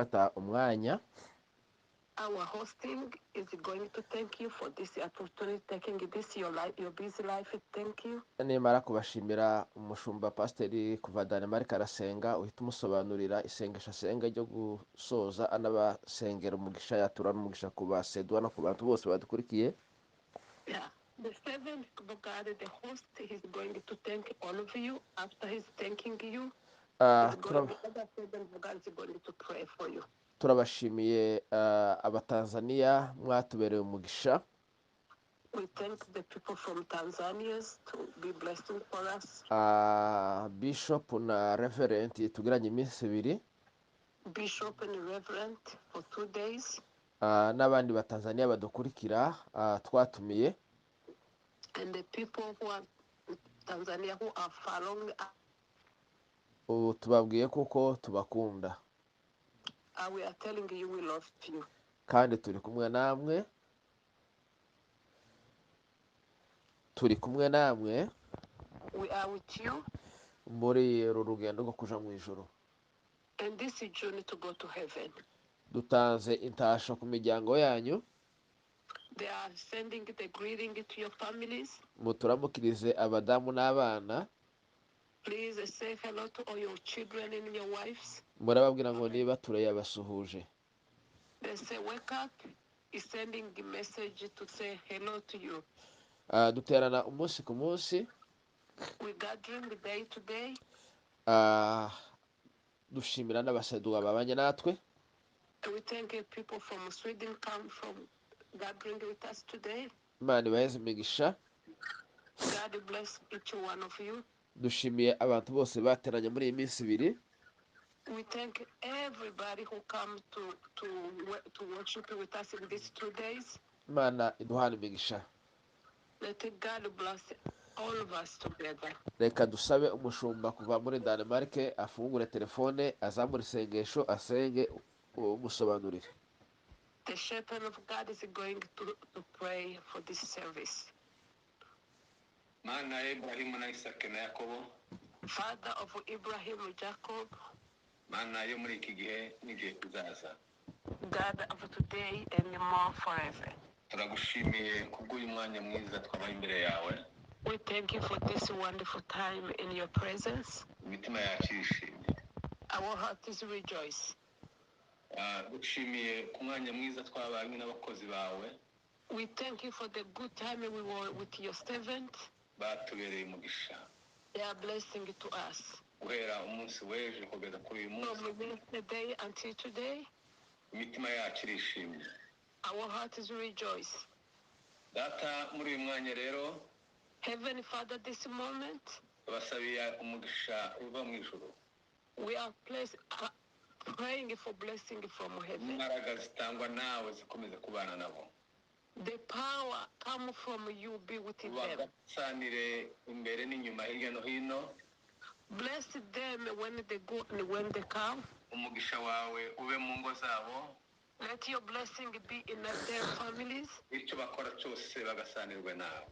gufata umwanya. Our hosting is going to thank you for this opportunity, taking this your life, your busy life. Thank you. Nimara kubashimira umushumba pasiteri kuva Danemark arasenga, uhita umusobanurira isengesho asenga ryo gusoza anabasengera umugisha, yatura n'umugisha ku basedwa no ku bantu bose badukurikiye. Yeah. The servant of God, the host, he's going to thank all of you. After he's thanking you, he's going to, other servant of God is going to pray for you. Turabashimiye Abatanzania, mwatubereye umugisha. We thank the people from Tanzania to be blessing for us. Bishop na Reverend tugiranye iminsi 2. Bishop and Reverend for 2 days. N'abandi Batanzania badukurikira twatumiye. And the people who are Tanzania who are following. Tubabwiye kuko tubakunda. We are telling you we love you. Kandi turi kumwe namwe. We are with you. Muri uru rugendo rwo kuja mu ijuru. And this is journey to go to heaven. Dutanze intasho ku miryango yanyu. They are sending the greeting to your families. Muturamukirize abadamu n'abana. Please say hello to all your children and your wives. Murababwira ngo niba turayabasuhuje. They say wake up. Is sending a message to say hello to you. Duterana umunsi ku munsi. We gathering day to day. Dushimira n'abasedwa babanye natwe. We thank people from Sweden come from gathering with us today. Imana ibaheze imigisha. God bless each one of you. Dushimiye abantu bose bateranye muri iyi minsi 2. We thank everybody who come to worship with us in these 2 days. Imana iduhana imigisha. Let God bless all of us together. Reka dusabe umushumba kuva muri Danemark afungure telefone, azamure isengesho, asenge umusobanurire. The shepherd of God is going to pray for this service. Mana Ibrahim na Isaka na Yakobo. Father of Ibrahim and Jacob. Mana yo muri iki gihe n'igihe kuzaza. God of today and more forever. Turagushimiye kubw'uyu mwanya mwiza twabaye imbere yawe. We thank you for this wonderful time in your presence. Imitima yacu irishimye. Our heart is rejoice. Dushimiye ku mwanya mwiza twabanye n'abakozi bawe. We thank you for the good time we were with your servant. Batubereye umugisha. They are blessing to us. Guhera umunsi w'ejo kugeza kuri uyu munsi. From yesterday until today. Imitima yacu irishimye. Our heart is rejoice. Data muri uyu mwanya rero. Heavenly Father, this moment. Basabiye umugisha uva mu ijuru. We are praying for blessing from heaven. Imbaraga zitangwa nawe zikomeze kubana nabo. The power come from you, be with them. Basanire imbere n'inyuma hirya no hino. Bless them when they go and when they come. Umugisha wawe ube mu ngo zabo. Let your blessing be in their families. Icyo bakora cyose bagasanirwe nawe.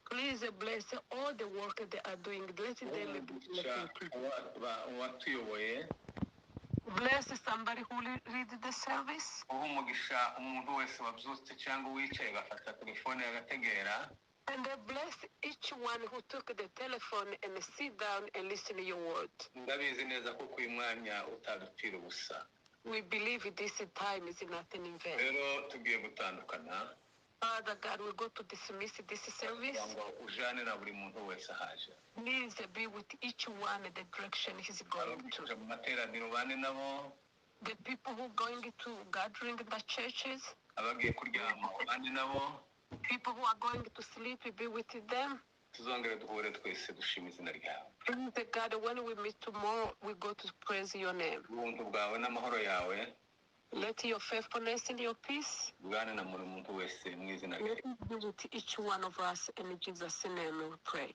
Please bless all the work they are doing. Let them be blessed. Bless somebody who read the service. Umugisha umuntu wese wabyutse cyangwa wicaye gafata telefone agategera. And bless each one who took the telephone and sit down and listen to your word. Ndabizi neza ko uyu mwanya utadupfira ubusa. We believe this time is nothing in vain. Rero tugiye gutandukana. Father God, we go to dismiss this service. Ujane na buri muntu wese haje. Please be with each one in the direction he's going to. Amateraniro bane nabo. The people who are going to gathering in the churches. Abagiye kuryama bane nabo. People who are going to sleep, be with them. Tuzongere duhure twese dushima izina ryawe. Please God, when we meet tomorrow, we go to praise your name. Ubuntu bwawe n'amahoro yawe. Let your faithfulness and your peace bwana na muri muntu wese mu izina rye. be with each one of us in Jesus' name we pray.